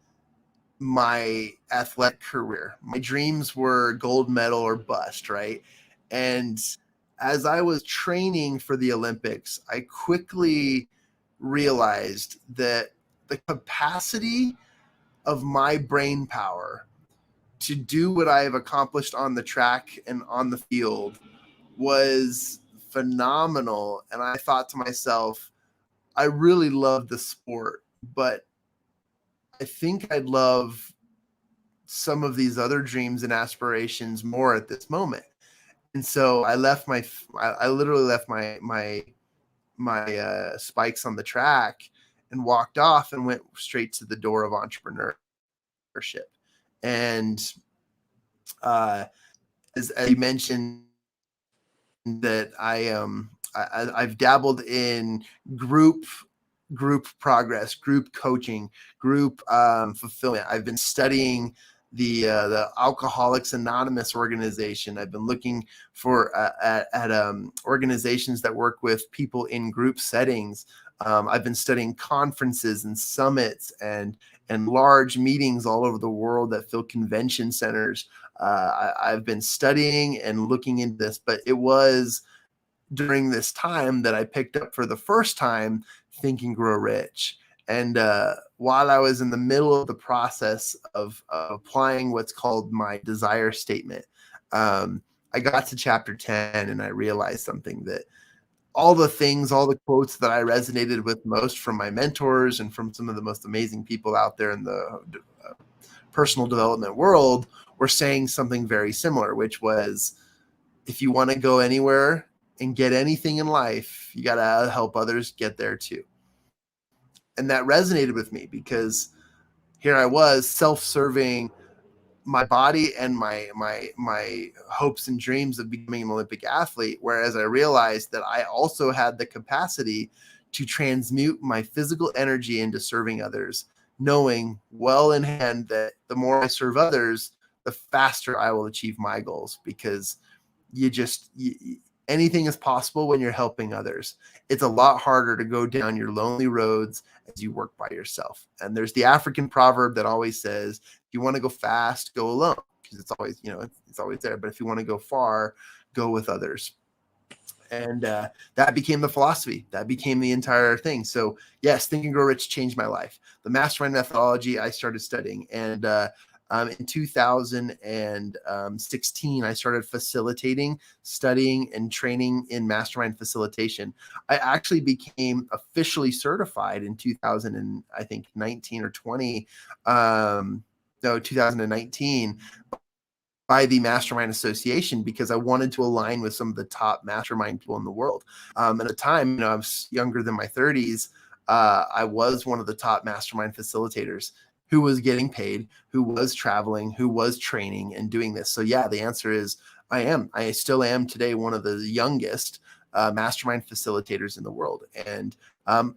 my athletic career. My dreams were gold medal or bust, right? And as I was training for the Olympics, I quickly realized that the capacity of my brain power to do what I have accomplished on the track and on the field was phenomenal. And I thought to myself, I really love the sport, but I think I'd love some of these other dreams and aspirations more at this moment. And so I literally left my spikes on the track, and walked off and went straight to the door of entrepreneurship. And as you mentioned, that I've dabbled in group progress, group coaching, group fulfillment. I've been studying the Alcoholics Anonymous organization. I've been looking for at organizations that work with people in group settings. I've been studying conferences and summits and large meetings all over the world that fill convention centers. I've been studying and looking into this, but it was during this time that I picked up for the first time Think and Grow Rich. And while I was in the middle of the process of applying what's called my desire statement, I got to chapter 10 and I realized something, that all the quotes that I resonated with most from my mentors and from some of the most amazing people out there in the personal development world were saying something very similar, which was, if you want to go anywhere and get anything in life, you got to help others get there too. And that resonated with me because here I was self-serving my body and my hopes and dreams of becoming an Olympic athlete. Whereas I realized that I also had the capacity to transmute my physical energy into serving others, knowing well in hand that the more I serve others, the faster I will achieve my goals, because anything is possible when you're helping others. It's a lot harder to go down your lonely roads as you work by yourself. And there's the African proverb that always says, if you want to go fast, go alone, because it's always, it's always there. But if you want to go far, go with others. And that became the philosophy. That became the entire thing. So yes, Think and Grow Rich changed my life. The mastermind methodology I started studying, and in 2016, I started facilitating, studying, and training in mastermind facilitation. I actually became officially certified in 2019 or 20. 2019 by the Mastermind Association, because I wanted to align with some of the top mastermind people in the world. At the time, I was younger than my 30s. I was one of the top mastermind facilitators who was getting paid, who was traveling, who was training and doing this. So yeah, the answer is I still am today one of the youngest mastermind facilitators in the world. And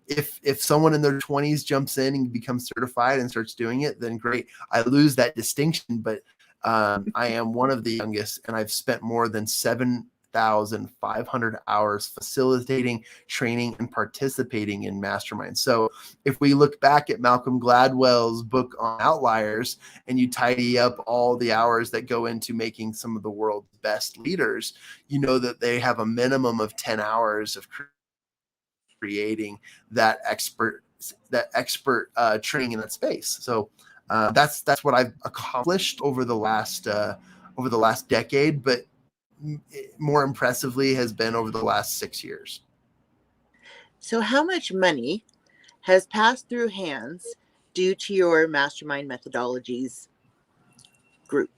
if someone in their 20s jumps in and becomes certified and starts doing it, then great. I lose that distinction, but I am one of the youngest, and I've spent more than 7,500 hours facilitating, training, and participating in masterminds. So if we look back at Malcolm Gladwell's book on outliers, and you tidy up all the hours that go into making some of the world's best leaders, you know that they have a minimum of 10 hours of creating that expert training in that space. So that's what I've accomplished over the last decade, but more impressively has been over the last 6 years. So how much money has passed through hands due to your mastermind methodologies group?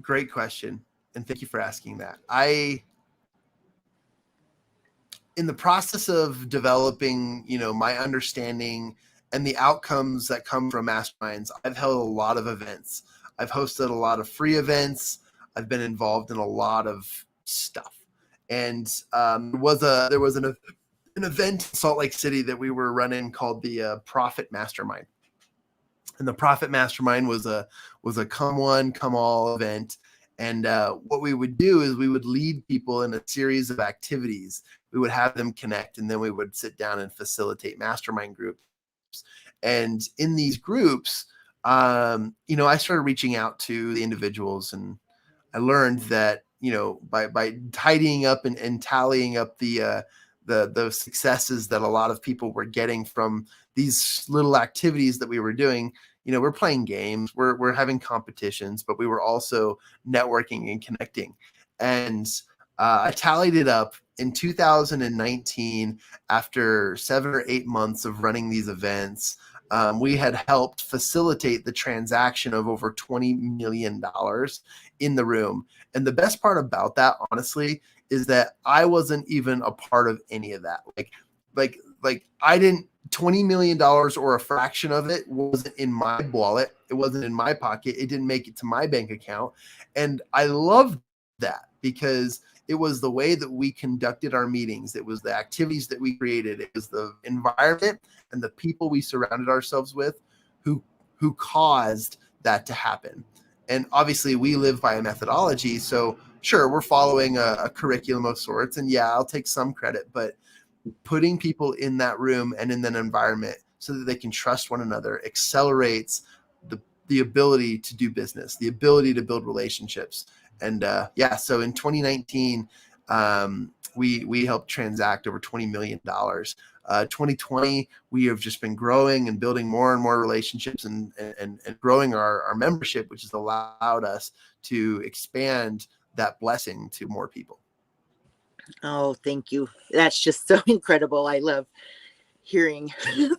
Great question, and thank you for asking that. In the process of developing, my understanding and the outcomes that come from masterminds, I've held a lot of events. I've hosted a lot of free events. I've been involved in a lot of stuff. And there was an event in Salt Lake City that we were running called the Profit Mastermind. And the Profit Mastermind was a come one, come all event. And what we would do is we would lead people in a series of activities. We would have them connect, and then we would sit down and facilitate mastermind groups. And in these groups, I started reaching out to the individuals, and I learned that, by tidying up and tallying up the successes that a lot of people were getting from these little activities that we were doing. We're playing games, we're having competitions, but we were also networking and connecting. And I tallied it up in 2019. After 7 or 8 months of running these events, we had helped facilitate the transaction of over $20 million in the room. And the best part about that, honestly, is that I wasn't even a part of any of that. Like I didn't, $20 million or a fraction of it wasn't in my wallet. It wasn't in my pocket. It didn't make it to my bank account. And I loved that because it was the way that we conducted our meetings. It was the activities that we created. It was the environment and the people we surrounded ourselves with who caused that to happen. And obviously we live by a methodology. So sure, we're following a curriculum of sorts. And yeah, I'll take some credit, but putting people in that room and in that environment so that they can trust one another accelerates the ability to do business, the ability to build relationships. And so in 2019, we helped transact over $20 million. 2020, we have just been growing and building more and more relationships and growing our membership, which has allowed us to expand that blessing to more people. Oh, thank you. That's just so incredible. I love hearing.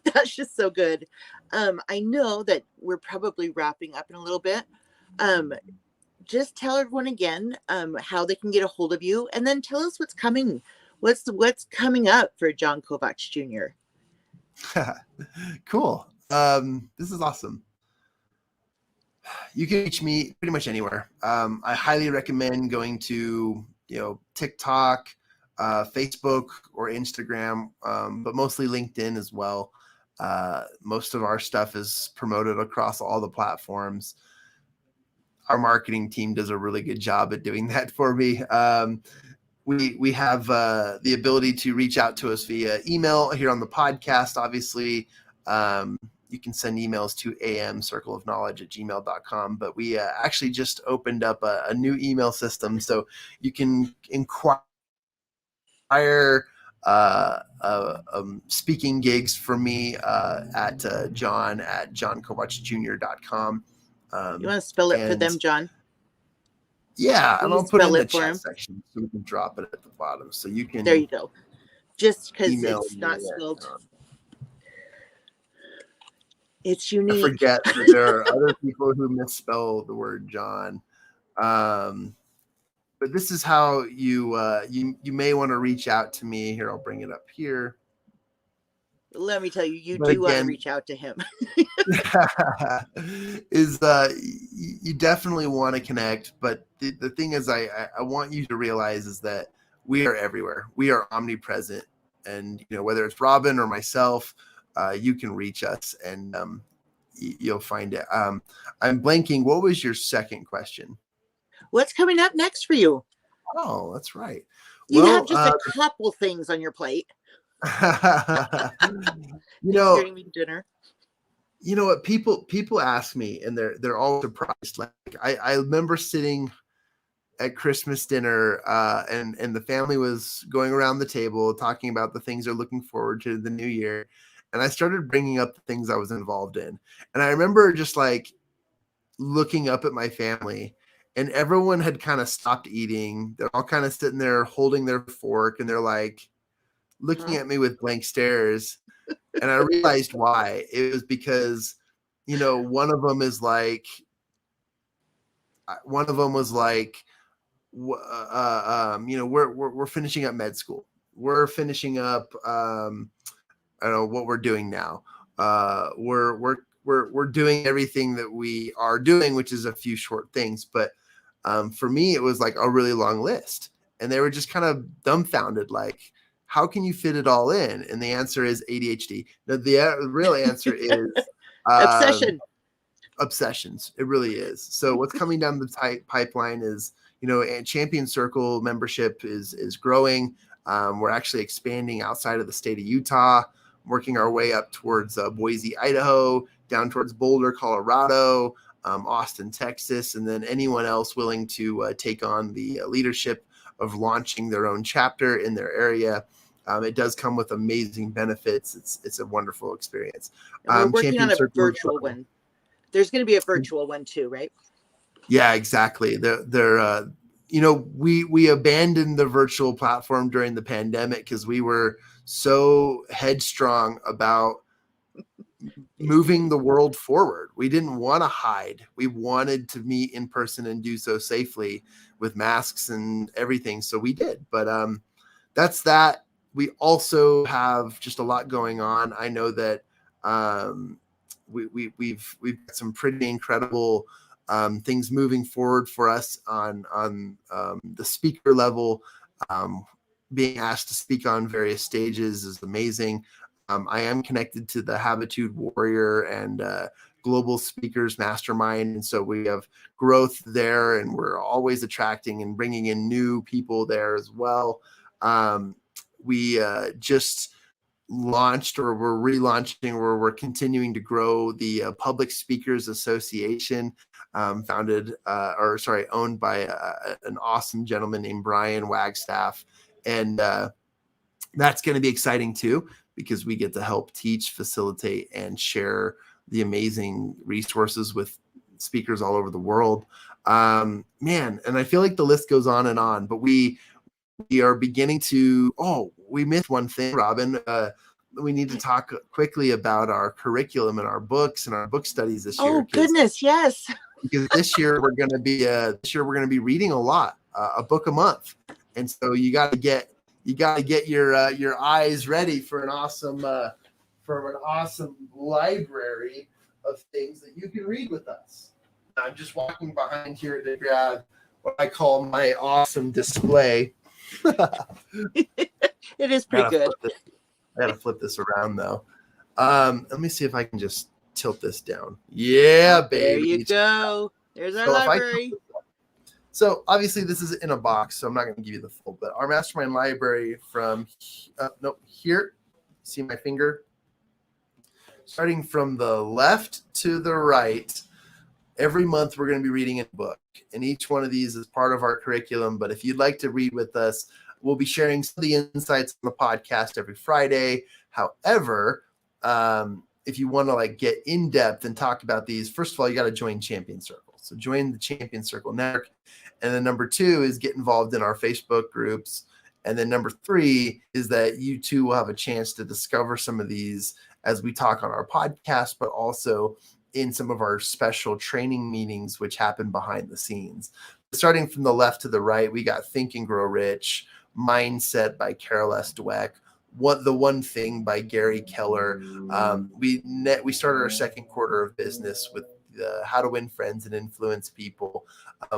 That's just so good. I know that we're probably wrapping up in a little bit. Just tell everyone again how they can get a hold of you, and then tell us what's coming. What's coming up for Jon Kovach Jr. Cool. This is awesome. You can reach me pretty much anywhere. I highly recommend going to TikTok, Facebook, or Instagram, but mostly LinkedIn as well. Most of our stuff is promoted across all the platforms. Our marketing team does a really good job at doing that for me. We have the ability to reach out to us via email here on the podcast. Obviously, you can send emails to amcircleofknowledge@gmail.com, but we actually just opened up a new email system, so you can inquire speaking gigs for me at john@jonkovachjr.com. You want to spell it for them, John? Yeah, Can and you I'll put it in spell the it for chat him? section so we can drop it at the bottom. So you can. There you go. Just because email it's me not at, spelled. It's I unique. forget that there are other people who misspell the word John. But this is how you may want to reach out to me. Here, I'll bring it up here. Let me tell you, you But do want to again, reach out to him. You definitely want to connect, but the thing is, I want you to realize is that we are everywhere. We are omnipresent, and whether it's Robyn or myself, you can reach us, and you'll find it. I'm blanking. What was your second question? What's coming up next for you? Oh, that's right. You have just a couple things on your plate. Thanksgiving dinner. You know what? People ask me, and they're all surprised. Like I remember sitting at Christmas dinner, and the family was going around the table talking about the things they're looking forward to the new year, and I started bringing up the things I was involved in, and I remember just like looking up at my family, and everyone had kind of stopped eating. They're all kind of sitting there holding their fork, and they're like looking at me with blank stares. And I realized why. It was because, one of them was like, we're finishing up med school. We're finishing up, I don't know what we're doing now. We're doing everything that we are doing, which is a few short things. But for me, it was like a really long list, and they were just kind of dumbfounded, like, how can you fit it all in? And the answer is ADHD. No, the real answer is obsessions. It really is. So what's coming down the pipeline is, Champion Circle membership is growing. We're actually expanding outside of the state of Utah, working our way up towards Boise, Idaho, down towards Boulder, Colorado, Austin, Texas, and then anyone else willing to take on the leadership of launching their own chapter in their area. It does come with amazing benefits. It's a wonderful experience. We're working on a virtual one. There's going to be a virtual one too, right? Yeah, exactly. We abandoned the virtual platform during the pandemic because we were so headstrong about, moving the world forward. We didn't want to hide. We wanted to meet in person and do so safely with masks and everything. So we did. But that's that. We also have just a lot going on. I know that we've got some pretty incredible things moving forward for us on the speaker level. Being asked to speak on various stages is amazing. I am connected to the Habitude Warrior and Global Speakers Mastermind, and so we have growth there, and we're always attracting and bringing in new people there as well. We just launched, or we're relaunching, where we're continuing to grow the Public Speakers Association, owned by an awesome gentleman named Brian Wagstaff. And that's going to be exciting too, because we get to help teach, facilitate, and share the amazing resources with speakers all over the world. Man, and I feel like the list goes on, but we are beginning to, we missed one thing, Robyn. We need to talk quickly about our curriculum and our books and our book studies this year. Oh goodness, yes. Because this year we're going to be reading a lot, a book a month, and so you got to get your eyes ready for an awesome library of things that you can read with us. I'm just walking behind here to grab what I call my awesome display. It is pretty good. I gotta flip this around though. Let me see if I can just tilt this down. Yeah, baby. There you go. There's our library. So obviously this is in a box, so I'm not going to give you the full, but our mastermind library from here, see my finger? Starting from the left to the right, every month we're going to be reading a book, and each one of these is part of our curriculum. But if you'd like to read with us, we'll be sharing some of the insights on the podcast every Friday. However, if you want to get in depth and talk about these, first of all, you got to join Champion Circle. So join the Champion Circle network. And then number 2 is get involved in our Facebook groups. And then number 3 is that you too will have a chance to discover some of these as we talk on our podcast, but also in some of our special training meetings, which happen behind the scenes. Starting from the left to the right, we got Think and Grow Rich, Mindset by Carol S. Dweck, The One Thing by Gary Keller. We started our second quarter of business with How to Win Friends and Influence People,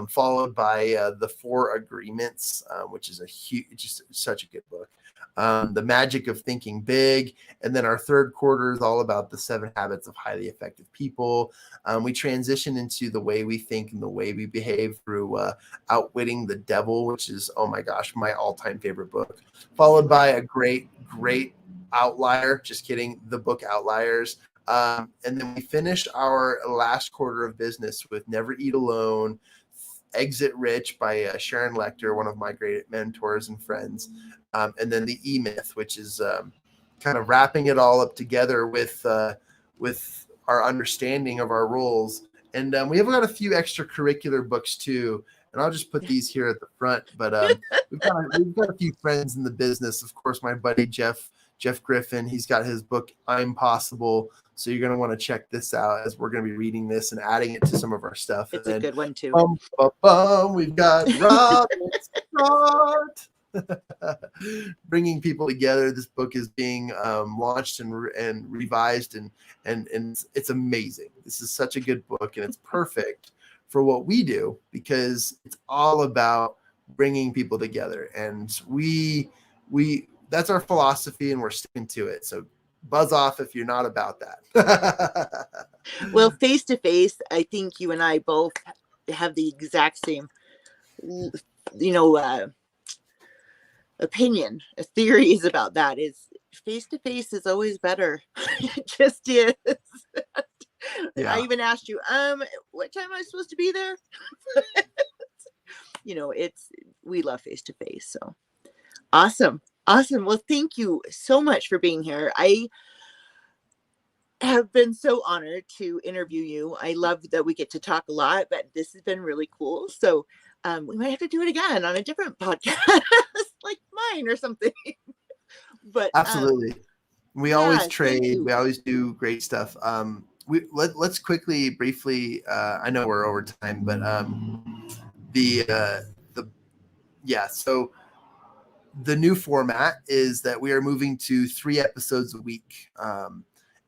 followed by The 4 Agreements, which is just such a good book. The Magic of Thinking Big. And then our third quarter is all about the 7 Habits of Highly Effective People. We transition into The Way We Think and the Way We Behave through Outwitting the Devil, which is, oh my gosh, my all-time favorite book, followed by a great outlier. Just kidding. The book Outliers. And then we finished our last quarter of business with Never Eat Alone, Exit Rich by Sharon Lecter, one of my great mentors and friends. And then the E-Myth, which is kind of wrapping it all up together with our understanding of our roles. And we have got a few extracurricular books too. And I'll just put these here at the front. But we've got a few friends in the business. Of course, my buddy Jeff Griffin, he's got his book I'm Possible. So you're going to want to check this out as we're going to be reading this and adding it to some of our stuff. It's a good one too. We've got Robyn Scott. Bringing people together. This book is being launched and revised, and it's amazing. This is such a good book, and it's perfect for what we do, because it's all about bringing people together, and we that's our philosophy, and we're sticking to it. So buzz off if you're not about that. Well, face to face, I think you and I both have the exact same opinion, theories about that. Is face to face is always better. It just is. Yeah. I even asked you, what time am I supposed to be there? We love face to face. So awesome. Well, thank you so much for being here. I have been so honored to interview you. I love that we get to talk a lot, but this has been really cool. So we might have to do it again on a different podcast, like mine or something. But absolutely. We always Yeah, thank trade. you. We always do great stuff. Let's quickly, briefly. I know we're over time, but the yeah. So the new format is that we are moving to 3 episodes a week.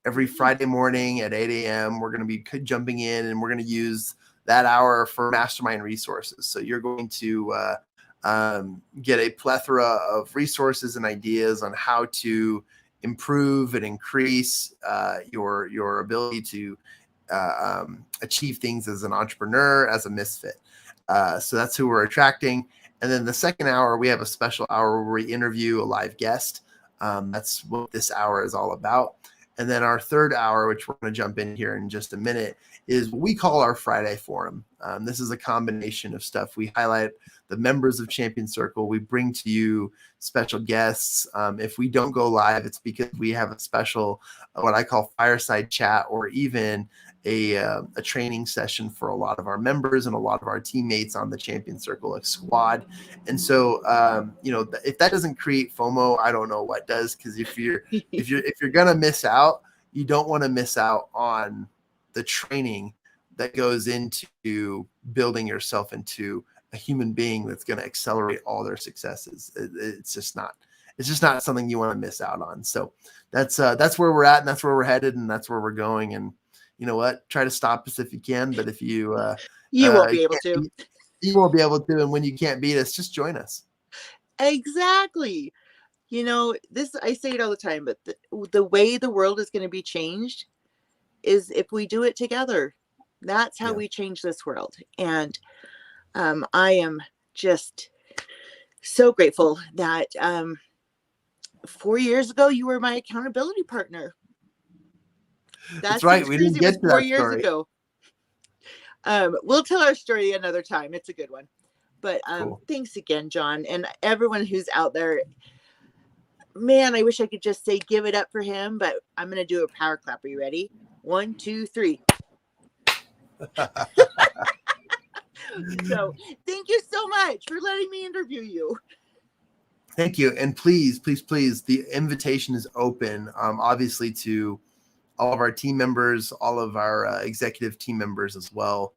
Every Friday morning at 8 a.m., we're going to be jumping in, and we're going to use that hour for mastermind resources. So you're going to get a plethora of resources and ideas on how to improve and increase your ability to achieve things as an entrepreneur, as a misfit. So that's who we're attracting. And then the second hour, we have a special hour where we interview a live guest. That's what this hour is all about. And then our third hour, which we're going to jump in here in just a minute, is what we call our Friday Forum. This is a combination of stuff. We highlight the members of Champion Circle. We bring to you special guests. If we don't go live, it's because we have a special, what I call fireside chat, or even a training session for a lot of our members and a lot of our teammates on the Champion Circle squad. And so, if that doesn't create FOMO, I don't know what does. Because if you're gonna miss out, you don't want to miss out on the training that goes into building yourself into a human being that's going to accelerate all their successes. It's just not something you want to miss out on. So that's where we're at, and that's where we're headed, and that's where we're going. And you know what? Try to stop us if you can, but if you You won't be able to. You won't be able to. And when you can't beat us, just join us. Exactly. I say it all the time, but the way the world is going to be changed is if we do it together. That's how we change this world. And I am just so grateful that 4 years ago, you were my accountability partner. That's right. We didn't get to 4 years ago. We'll tell our story another time. It's a good one. But cool. Thanks again, Jon, and everyone who's out there. Man, I wish I could just say give it up for him, but I'm going to do a power clap. Are you ready? 1, 2, 3. So thank you so much for letting me interview you. Thank you. And please, the invitation is open, obviously, to all of our team members, all of our executive team members as well.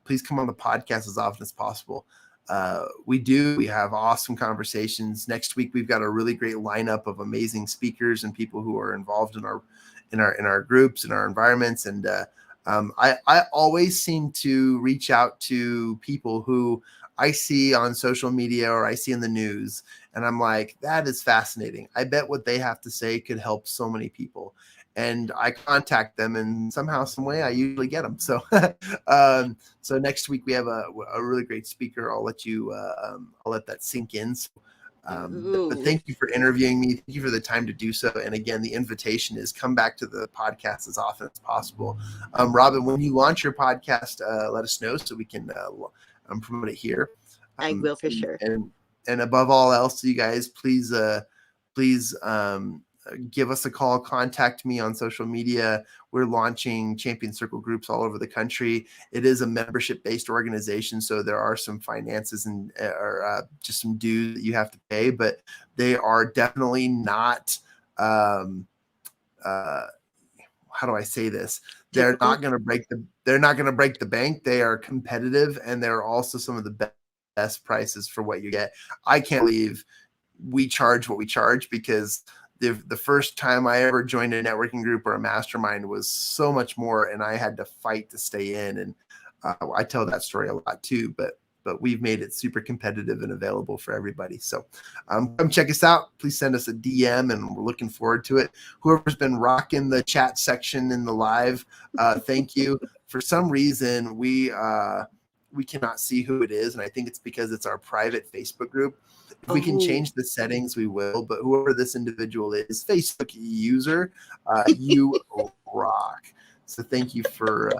Please come on the podcast as often as possible. We have awesome conversations. Next week, we've got a really great lineup of amazing speakers and people who are involved in our groups, in our environments. And I always seem to reach out to people who I see on social media or I see in the news, and I'm like, that is fascinating. I bet what they have to say could help so many people. And I contact them, and somehow, some way, I usually get them. So, so next week we have a really great speaker. I'll let that sink in. So, but thank you for interviewing me. Thank you for the time to do so. And again, the invitation is come back to the podcast as often as possible. Robyn, when you launch your podcast, let us know so we can promote it here. I will for sure. And above all else, you guys, please give us a call, contact me on social media. We're launching Champion Circle groups all over the country. It is a membership-based organization, so there are some finances and just some dues that you have to pay, but they are definitely not, how do I say this? They're not going to break the bank. They are competitive, and they're also some of the best prices for what you get. I can't believe we charge what we charge, because the first time I ever joined a networking group or a mastermind was so much more, and I had to fight to stay in. And I tell that story a lot too, but we've made it super competitive and available for everybody. So come check us out. Please send us a DM, and we're looking forward to it. Whoever's been rocking the chat section in the live, thank you. For some reason, we cannot see who it is, and I think it's because it's our private Facebook group. If we can change the settings, we will. But whoever this individual is, Facebook user, you rock. So thank you for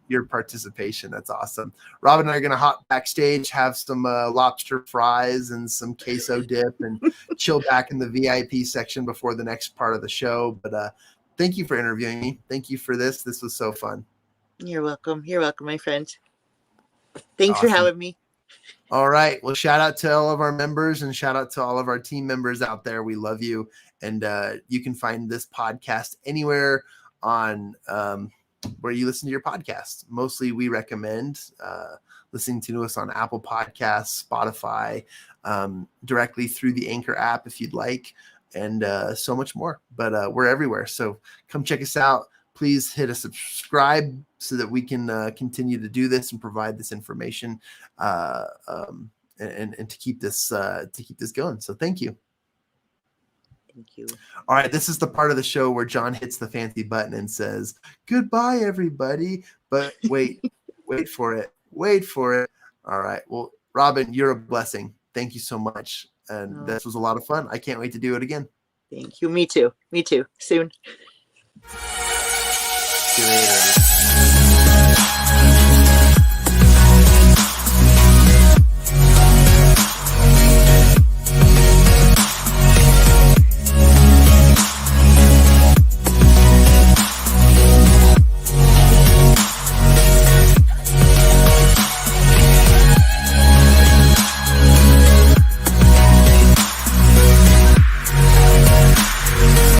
your participation. That's awesome. Robyn and I are going to hop backstage, have some lobster fries and some queso dip, and chill back in the VIP section before the next part of the show. But thank you for interviewing me. Thank you for this. This was so fun. You're welcome. You're welcome, my friend. Thanks for having me. All right. Well, shout out to all of our members, and shout out to all of our team members out there. We love you. And you can find this podcast anywhere on where you listen to your podcasts. Mostly we recommend listening to us on Apple Podcasts, Spotify, directly through the Anchor app if you'd like, and so much more. But we're everywhere. So come check us out. Please hit a subscribe so that we can continue to do this and provide this information and to keep this going. So thank you. Thank you. All right, this is the part of the show where Jon hits the fancy button and says, "Goodbye, everybody." But wait for it. Wait for it. All right. Well, Robyn, you're a blessing. Thank you so much. And this was a lot of fun. I can't wait to do it again. Thank you. Me too. Me too. Soon. See you later.